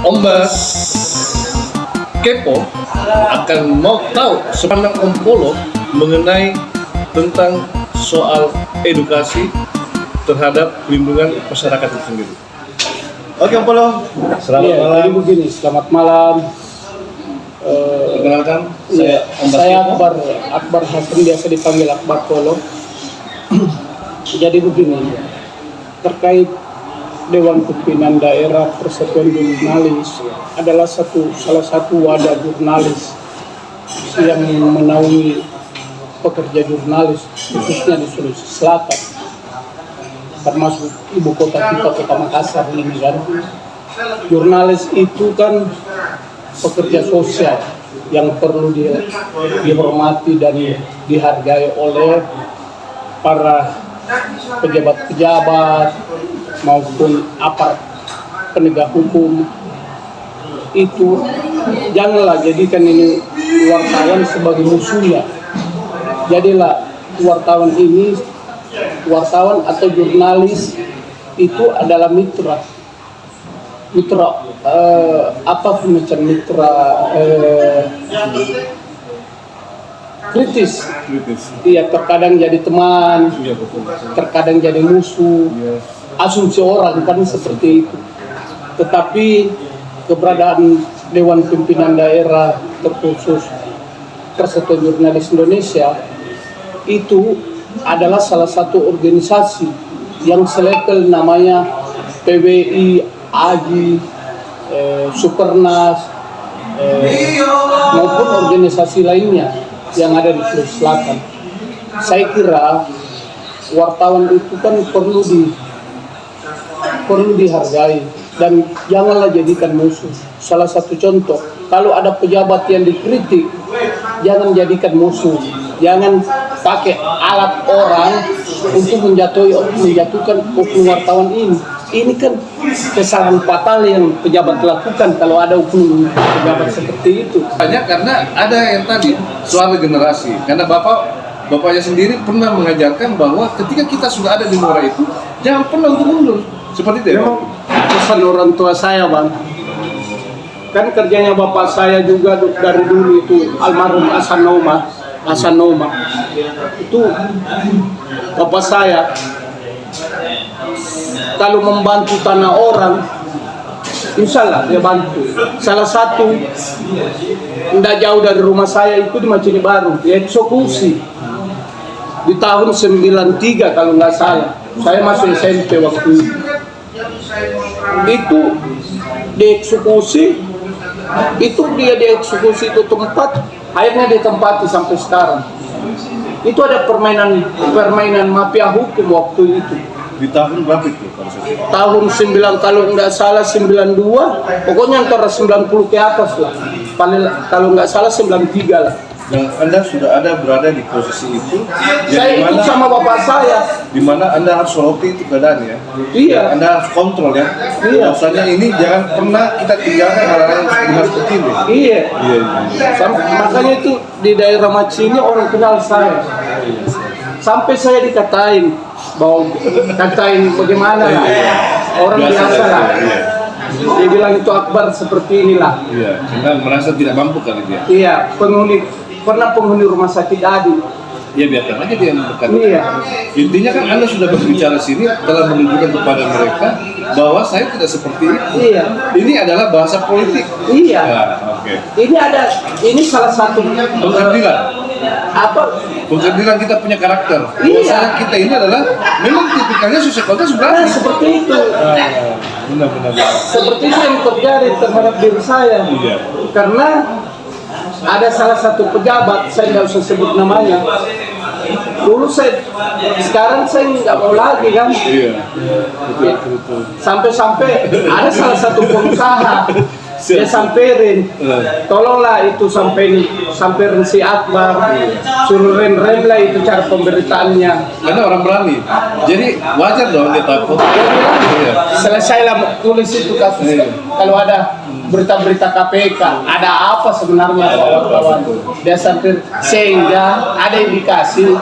Ombas kepo akan mau tahu sepandang Om Polo mengenai tentang soal edukasi terhadap perlindungan masyarakat itu sendiri. Oke Om Polo, selamat malam. Jadi begini, selamat malam. Perkenalkan, Saya Akbar Hasan, biasa dipanggil Akbar Polo. Jadi begini, terkait Dewan Pimpinan Daerah Persatuan Jurnalis adalah salah satu wadah jurnalis yang menaungi pekerja jurnalis khususnya di Sulawesi Selatan, termasuk ibu kota kita, Kota Makassar ini kan. Jurnalis itu kan pekerja sosial yang perlu dihormati dan dihargai oleh para pejabat-pejabat maupun aparat penegak hukum. Itu janganlah jadikan ini wartawan sebagai musuhnya. Jadilah wartawan atau jurnalis itu adalah mitra apa semacam mitra kritis. Iya, terkadang jadi teman, terkadang jadi musuh. Asumsi orang kan seperti itu. Tetapi keberadaan Dewan Pimpinan Daerah terkhusus Persatuan Jurnalis Indonesia itu adalah salah satu organisasi yang selevel namanya PWI, AGI, Supernas, maupun organisasi lainnya yang ada di Sulawesi Selatan. Saya kira wartawan itu kan perlu dihargai dan janganlah jadikan musuh. Salah satu contoh, kalau ada pejabat yang dikritik, jangan jadikan musuh. Jangan pakai alat orang untuk menjatuhkan oknum wartawan ini. Ini kan kesalahan fatal yang pejabat lakukan kalau ada oknum pejabat seperti itu. Banyak karena ada yang tadi soal generasi. Karena bapaknya sendiri pernah mengajarkan bahwa ketika kita sudah ada di muara itu, jangan pernah untuk mundur. Seperti itu ya, Bang? Pesan orang tua saya, Bang. Kan kerjanya bapak saya juga dari dulu itu almarhum Hasan Noma. Itu bapak saya kalau membantu tanah orang, insya Allah dia bantu. Salah satu tidak jauh dari rumah saya itu di Macini Baru, dia eksekusi di tahun 93 kalau nggak salah. Saya masih SMP waktu itu. Itu dieksekusi, dia dieksekusi itu tempat, akhirnya ditempati sampai sekarang. Itu ada permainan mafia hukum waktu itu. Di tahun berapa itu? Tahun 9 kalau nggak salah 92, pokoknya antara 90 ke atas lah. Kalau nggak salah 93 lah. Dan Anda sudah berada di posisi itu, Saya ikut sama bapak saya. di mana Anda harus soroti itu keadaan ya. Iya. Anda harus kontrol ya. Iya. Maksudnya ini jangan pernah kita tinggalkan hal-hal yang seperti ini. Iya. Iya. Makanya itu di daerah Macini orang kenal saya. Sampai saya dikatain bagaimana lah. Orang biasa lah. Dia bilang itu Akbar seperti inilah. Iya. Karena merasa tidak mampu kali dia. Iya, pernah penghuni rumah sakit Adi. Ya biarkan aja dia berkata. Iya. Intinya kan Anda sudah berbicara sini telah menunjukkan kepada mereka bahwa saya tidak seperti itu. Iya. Ini adalah bahasa politik. Iya. Ya, oke. Ini salah satu Pengadilan. Pengadilan kita punya karakter. Iya. Bahwasanya kita ini adalah memang tipikalnya sosiokultur Nah, seperti itu. Benar-benar. Seperti itu yang terjadi terhadap diri saya. Iya. Karena ada salah satu pejabat, saya nggak usah sebut namanya. Dulu sekarang saya nggak mau lagi kan. Iya. Betul. Sampai ada salah satu pengusaha dia samperin, tolonglah itu samperin si Akbar, suruh rem lah itu cara pemberitaannya. Karena orang berani, jadi wajar dong dia takut. Iya. Selesailah tulis itu kasus. Kalau ada berita-berita KPK, ada apa sebenarnya kawan-kawan? Dia sampai sehingga ada indikasi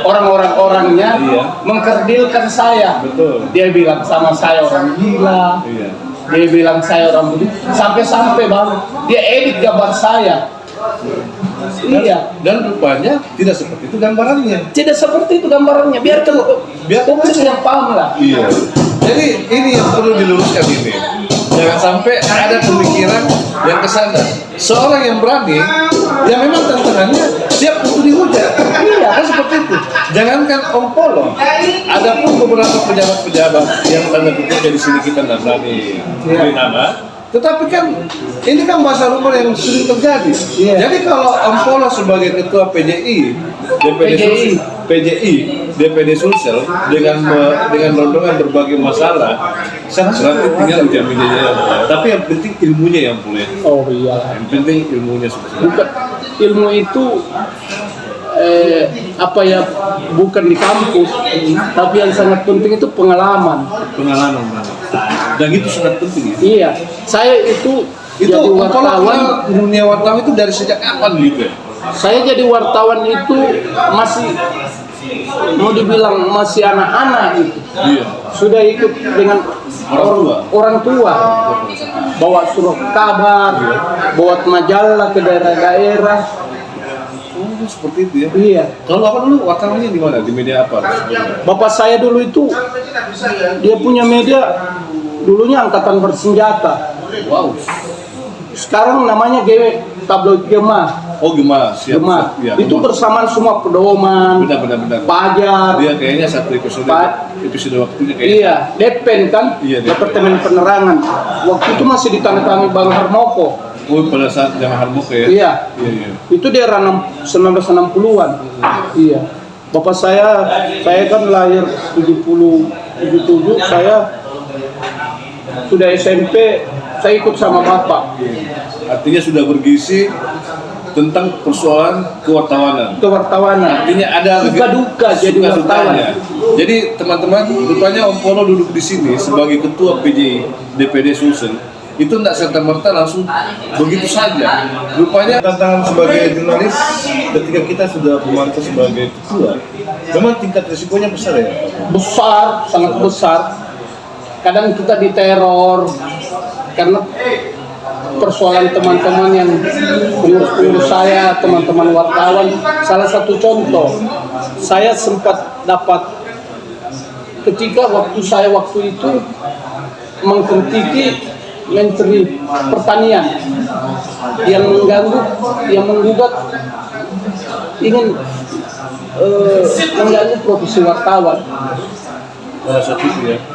orang-orangnya mengkerdilkan saya. Betul. Dia bilang sama saya orang gila. Iya. Dia bilang saya orang budi. Sampai-sampai bang, dia edit gambar saya. Iya. Dan rupanya tidak seperti itu gambarannya. Tidak seperti itu gambarannya. Biar publik yang paham lah. Iya. Jadi ini yang perlu diluruskan ini. Jangan sampai ada pemikiran yang ke sana. Seorang yang berani, yang memang tantangannya siap untuk dihujat. Iya, kan seperti itu. Jangankan Om Polo, ada pun beberapa pejabat-pejabat yang tanda kutip jadi sini kita tidak berani beri nama. Tetapi kan ini kan bahasa rumor yang sering terjadi. Iya. Jadi kalau Om Polo sebagai ketua PJI, DPD Sulsel dengan rombongan berbagai masalah, nanti tinggal ujian-ujiannya. Tapi yang penting ilmunya yang boleh. Oh iya. Yang penting ilmunya sebetulnya. Bukan ilmu itu bukan di kampus, tapi yang sangat penting itu pengalaman. Dan itu sangat penting ya. Iya, saya itu jadi wartawan. Dunia wartawan itu dari sejak kapan gitu ya? Saya jadi wartawan itu masih mau dibilang masih anak-anak itu. Iya. Sudah ikut dengan orang tua. Bawa surat kabar, bawa majalah ke daerah-daerah. Oh, seperti itu ya. Iya. Kalau apa dulu wartawannya di mana? Di media apa? Bapak saya dulu itu dia punya media dulunya Angkatan Bersenjata. Wow. Sekarang namanya Tabloid Gema. Oh, Gema, siap. Gema. Ya, Itu Gema. bersamaan semua pedoman. Benar. Pajar. Dia kayaknya satu episode waktunya kayaknya. Iya, Depen kan? Iya, Depen. Departemen Penerangan. Waktu itu masih ditandatangani Bang Harmoko. Oh, pada saat zaman Harmoko ya? Iya. Iya. Itu di era 1960-an. Iya. Bapak saya kan lahir 77, saya sudah SMP, saya ikut sama bapak. Artinya sudah bergizi tentang persoalan kewartawanan. Artinya ada Suka-duka jadi wartawan. Jadi teman-teman, rupanya Om Polo duduk di sini sebagai ketua PJI DPD Sulsel. Itu tidak serta-merta langsung begitu saja. Rupanya tantangan sebagai jurnalis ketika kita sudah memantau sebagai ketua, memang tingkat risikonya besar ya? Besar, sangat besar. Kadang kita diteror karena persoalan teman-teman yang pengurus saya, teman-teman wartawan. Salah satu contoh, saya sempat dapat ketika waktu itu mengkritiki Menteri Pertanian yang menggugat ingin mengganggu profesi wartawan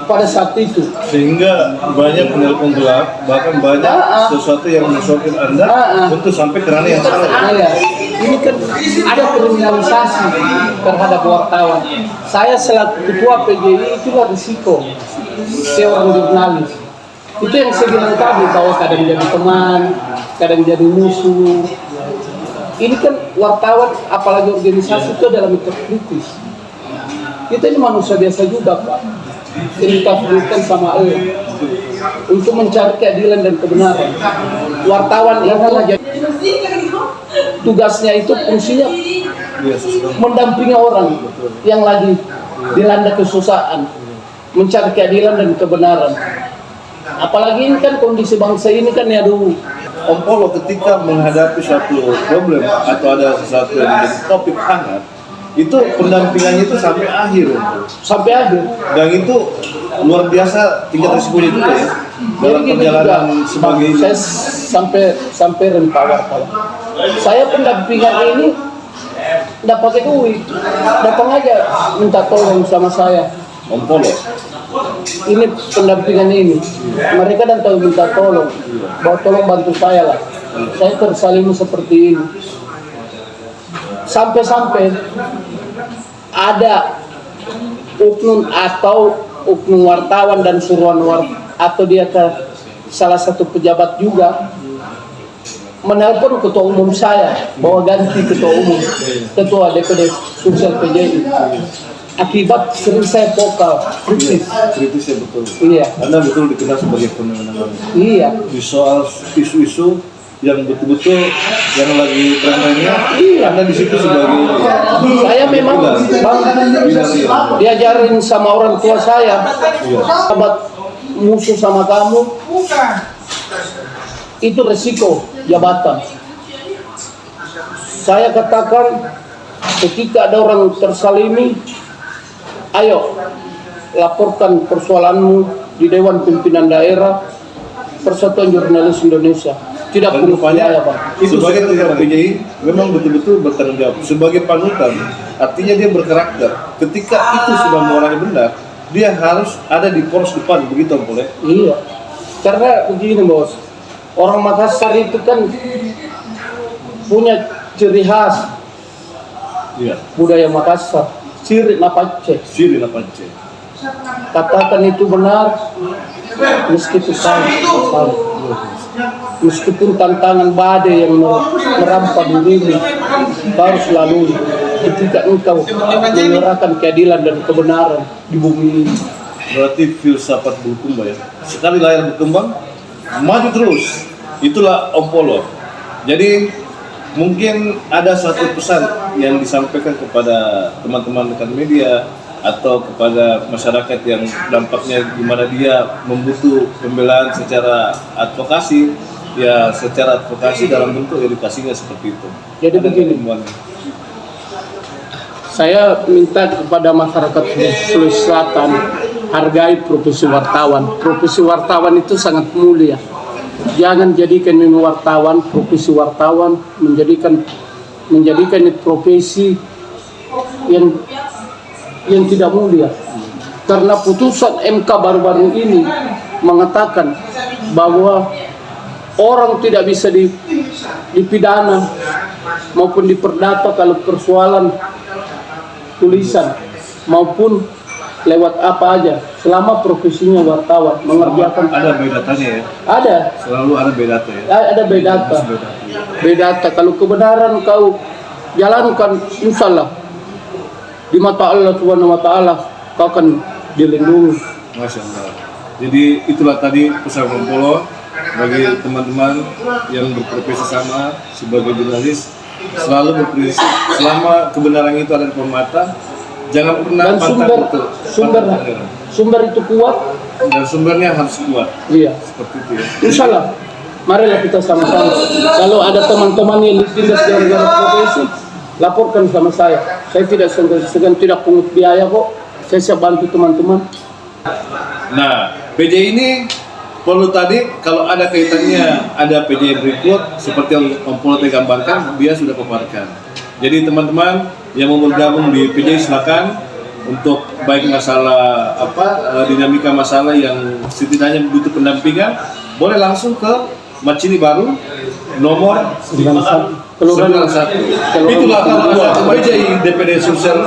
pada saat itu sehingga banyak penelpon gelap, bahkan banyak sesuatu yang mensortir Anda untuk sampai ke ranah yang salah. Ini kan ada kriminalisasi terhadap wartawan. Saya selaku ketua PJI itu risiko seorang jurnalis. Itu yang saya bilang tadi, bahwa kadang jadi teman, kadang jadi musuh. Ini kan wartawan, apalagi organisasi itu adalah mitra kritis. Kita ini manusia biasa juga, Pak. Yang kita berikan sama Allah untuk mencari keadilan dan kebenaran. Wartawan yang adalah tugasnya itu fungsinya mendampingi orang yang lagi dilanda kesusahan, mencari keadilan dan kebenaran. Apalagi ini kan kondisi bangsa ini kan ya dulu. Om Polo ketika menghadapi suatu problem atau ada sesuatu yang menjadi topik hangat, itu pendampingannya itu sampai akhir. Sampai akhir. Dan itu luar biasa tingkat risikonya juga ya. Dalam perjalanan sebagai saya sampai rentawar. Saya pendampingan ini nggak pakai duit, datang aja minta tolong sama saya. Om Polo. Ini pendampingan ini, mereka dan tahu minta tolong, bahwa tolong bantu saya lah. Saya tersalimu seperti ini. Sampai ada oknum wartawan dan suruhan atau dia ke salah satu pejabat juga menelpon ketua umum saya bahwa ganti ketua umum, ketua DPD Sulsel PJI. Akibat sering saya vokal kritis ya, betul. Iya. Anda betul dikenal sebagai pemenang. Iya. Di soal isu-isu yang betul-betul yang lagi trennya, iya. Anda di situ sebagai saya memang diajarin sama orang tua saya, sahabat musuh sama kamu, itu resiko jabatan. Saya katakan ketika ada orang tersalimi, ayo laporkan persoalanmu di Dewan Pimpinan Daerah Persatuan Jurnalis Indonesia. Tidak perlu biaya, Bang. Itu sebagai ketua PJI memang betul-betul bertanggung jawab sebagai panutan, artinya dia berkarakter. Ketika itu sudah mengurangi benar, dia harus ada di poros depan, begitu boleh. Iya, karena begini bos, orang Makassar itu kan punya ciri khas Iya. budaya Makassar, siri napace. Siri napance. Katakan itu benar, meskipun salah. Meskipun tantangan badai yang merampas dirimu baru selalu ketika engkau menyerahkan keadilan dan kebenaran di bumi ini. Berarti filsafat berkembang ya. Sekali layar berkembang, maju terus. Itulah Om Polo. Jadi mungkin ada satu pesan yang disampaikan kepada teman-teman rekan media atau kepada masyarakat yang dampaknya di mana dia membutuh pembelaan secara advokasi, ya secara advokasi dalam bentuk edukasinya seperti itu. Jadi begini, saya minta kepada masyarakat Sulawesi Selatan hargai profesi wartawan. Profesi wartawan itu sangat mulia. Jangan jadikan ini wartawan, profesi wartawan menjadikan ini profesi yang tidak mulia. Karena putusan MK baru-baru ini mengatakan bahwa orang tidak bisa dipidana maupun diperdata kalau persoalan tulisan maupun lewat apa aja selama profesinya wartawan mengerjakan. Ada bedatanya ya? Ada. Selalu ada bedata ya? Ada bedata. Bedata. Kalau kebenaran kau jalankan, insya Allah di mata Allah Subhanahu wa Ta'ala kau akan dilindungi. Masya Allah. Jadi itulah tadi pesan Om Polo bagi teman-teman yang berprofesi sama sebagai jurnalis, selalu berprinsip selama kebenaran itu ada di depan mata, jangan pernah Dan sumber itu kuat dan sumbernya harus kuat. Iya. Seperti itu ya. Insya Allah, marilah kita sama-sama. Kalau ada teman-teman yang ditindas gara-gara profesi, laporkan sama saya. Saya tidak segan, tidak pungut biaya kok. Saya siap bantu teman-teman. Nah, PJ ini perlu tadi kalau ada kaitannya ada PJ berikut seperti yang Om Polo gambarkan, dia sudah paparkan. Jadi teman-teman yang mau bergabung di PJ silakan untuk baik masalah dinamika masalah yang setidaknya butuh pendampingan, boleh langsung ke Macini Baru nomor 91. Itulah PJ DPD Sulsel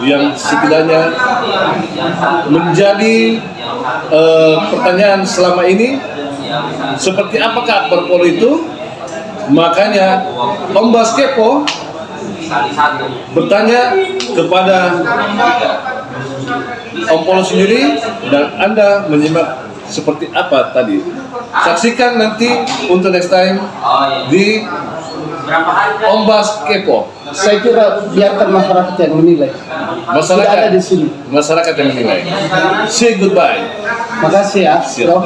yang setidaknya menjadi pertanyaan selama ini, seperti apakah akbar Polo itu. Makanya Om Baskepo bertanya kepada Om Polo sendiri dan Anda menyimak seperti apa tadi. Saksikan nanti untuk next time di Om Baskepo. Saya kira biarkan masyarakat yang menilai. Masyarakat Tidak ada di sini. Masyarakat yang menilai. Say goodbye. Makasih ya, Siap. bro.